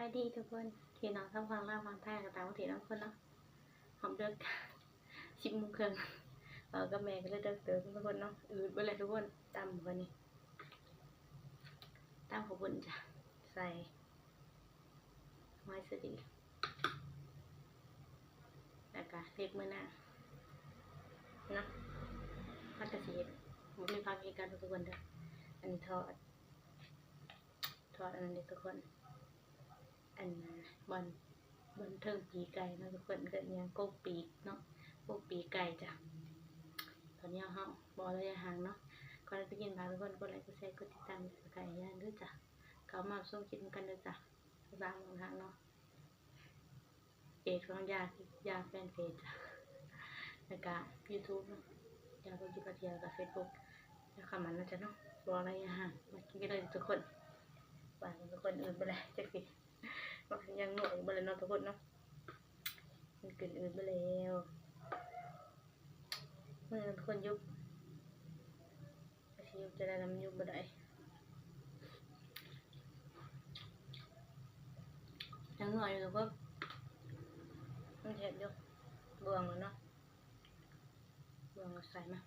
ายดีทุกคนที่น้องทำความลาวฟังไทยกับต่างประเทศทุกคนเนาะหอมเด้อ10 โมงครึ่งกับแม่ก็เลยเด้อทุกคนเนาะอืดบ่เลยทุกคนตำบัดนี้ตำข้าวปุ้นจ้ะใส่หอยสดีแล้วก็เล็บมื้อหน้าเนาะผัดกระเทียมบ่มีผักอีกกันทุกคนเด้ออันนี้ทอดอันนั้นเด้อทุกคนอันบอนเทิงปีไก่เนาะทุกคนก็ยังกกปีกเนาะกกปีไก่จ้ะตอนนี้เฮาบ่ระยะห่างเนาะก่อนจะกินพาทุกคนกดไลค์กดแชร์กดติดตามกดกระดิ่งย่านด้วยจ้ะเข้ามาส่งคลิปกันด้วยจ้ะตามทางเนาะเพจของยาแฟนเพจจ้ะแล้วก็ YouTube เนาะยาก็อยู่กับเที่ยวกับ Facebook แล้วคำนั้นนะจ้ะเนาะบ่ระยะห่างมากินกันเลยทุกคนว่าทุกคนอื่นบ่ได้จักสิว่ายังหน่อยบ่เลยเนาะทุกคนเนาะมันกินอื่นบ่แล้วมื้อทุกคนยุบสิยุบจะได้นำยุบบ่ได้ยังหน่อยอยู่ทุกคนมันเฮ็ดอยู่บวงแล้วเนาะบวงใส่มา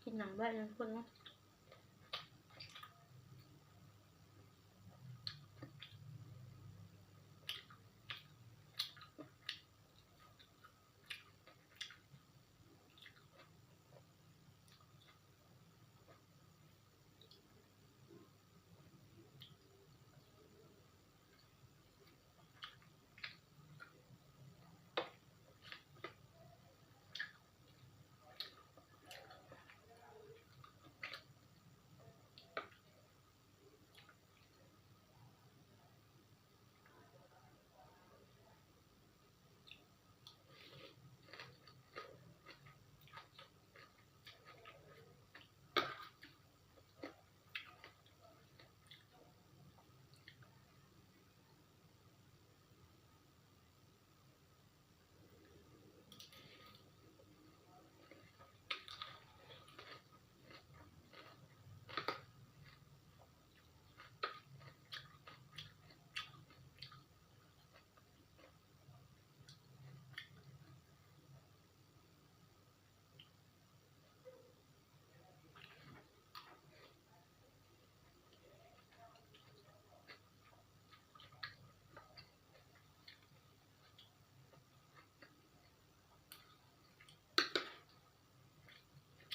กินหนังบ้านทุกคนเนาะ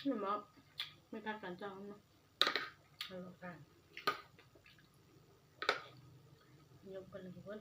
นี่หมอไม่พักกันจังเนาะเอาละกันยกไปเลยทุกคน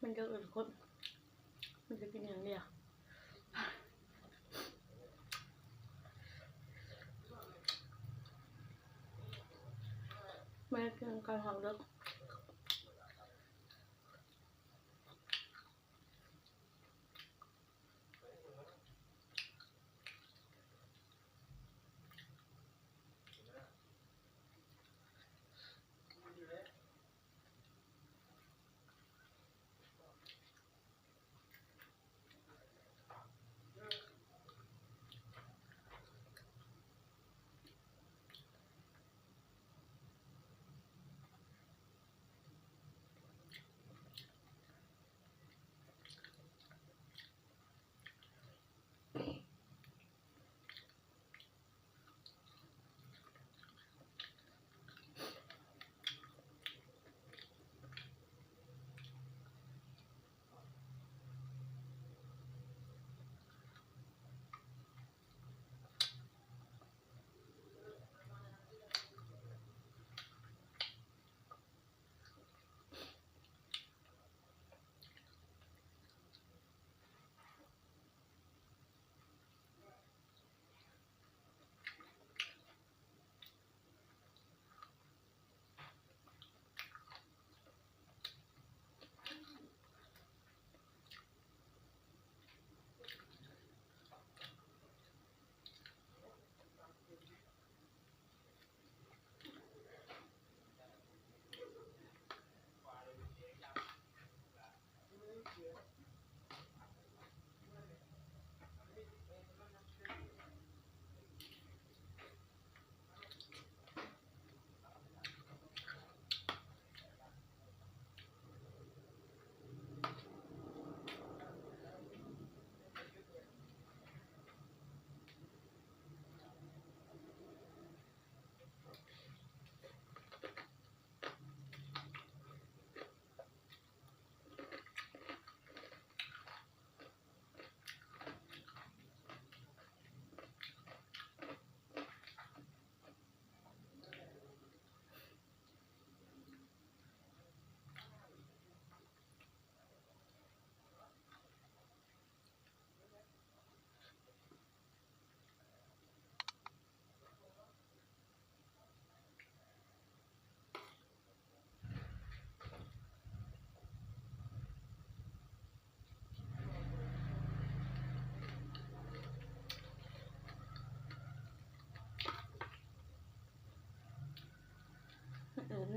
มันจะอื่นคนมันจะกินอย่างเดียวแม่กินการหอมเลิก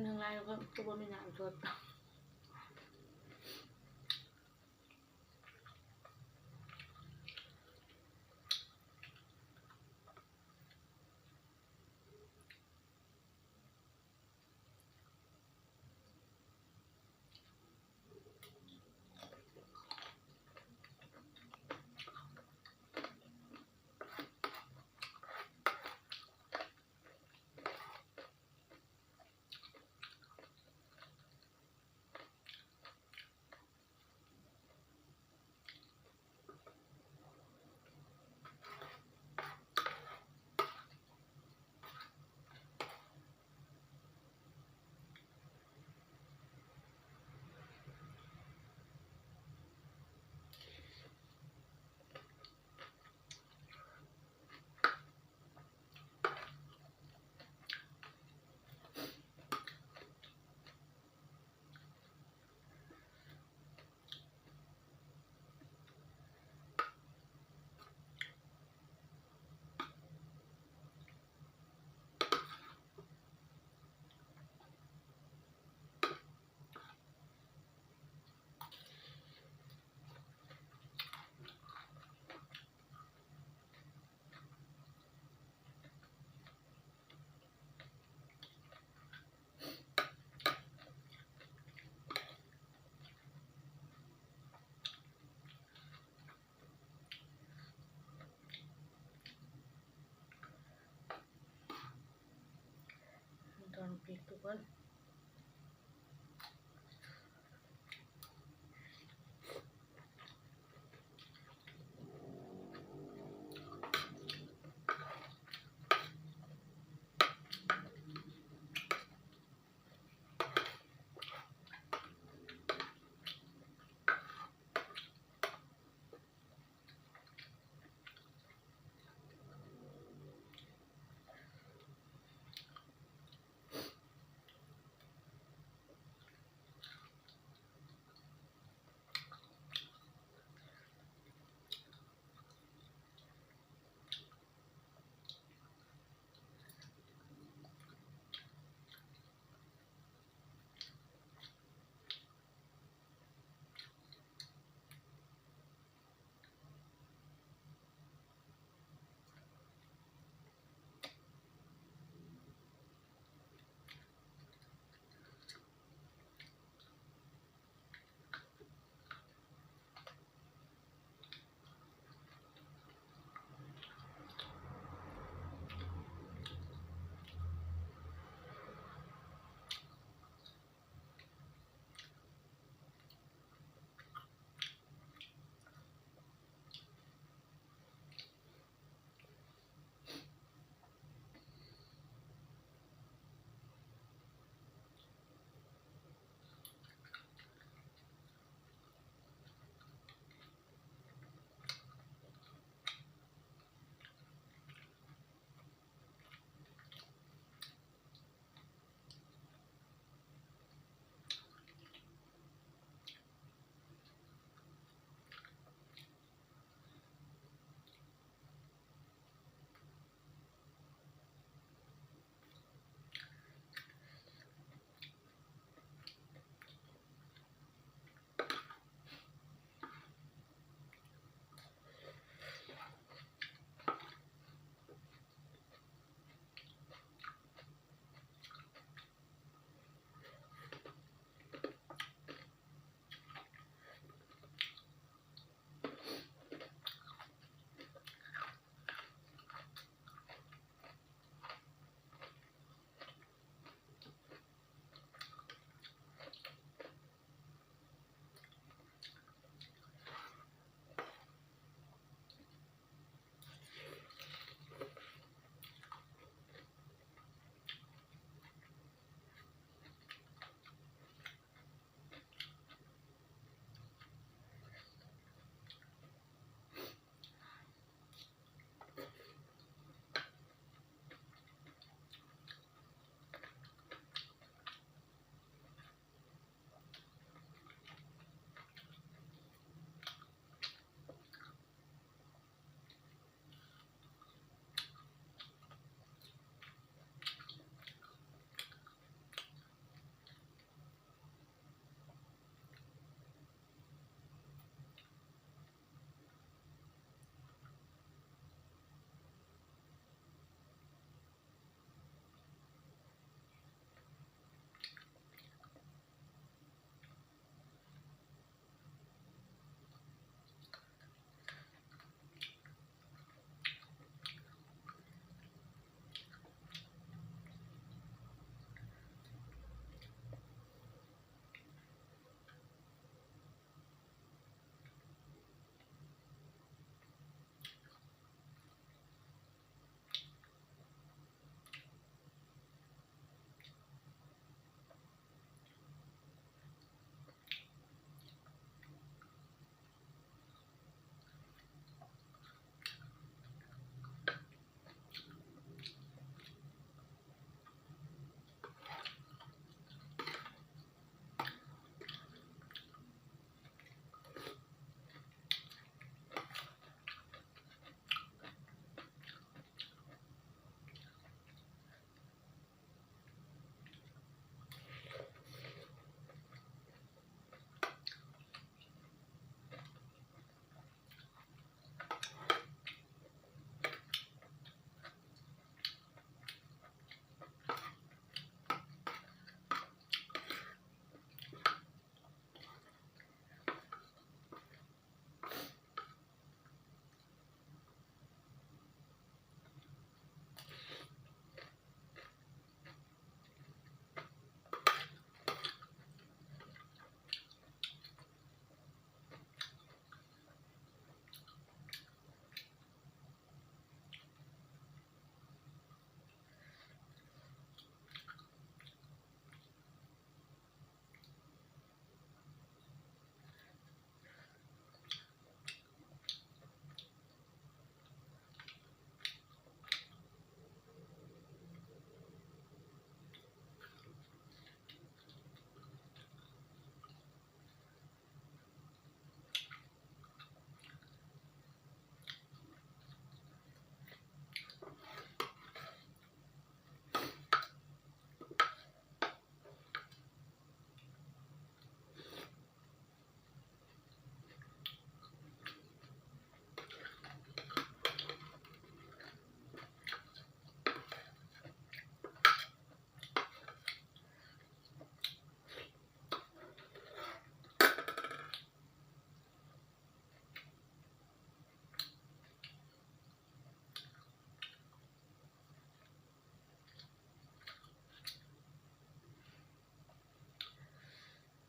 ทางไลน์ก็บ่มีน้ำสดตอนปิดทุกคน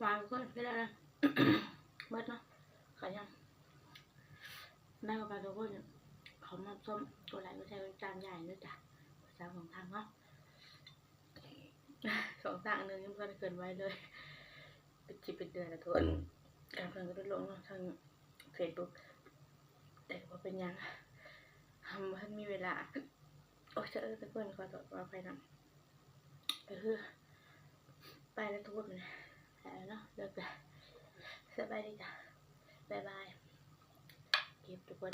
วางก็ไม่ได้นะเบิดเนาะขอยังแม่กับปลาตัวพวกเนี่ยเขามาส้มตัวไหนก็ใช้จานใหญ่ด้วยจ้ะจานของทางเนาะ2 ทางนึงยังไม่เกินไว้เลยเป็นจิบเป็นเดือนละทุกคนการเพิ่งก็ได้ลงทางเฟซบุ๊กแต่ก็เป็นยังทำให้มีเวลาโอ้ยจะทุกคนขอตัวไปนะก็คือไปแล้วทุกคนแล้วเนาะเลิกแล้วสบายดีจ้ะบ๊ายบายเก็บทุกคน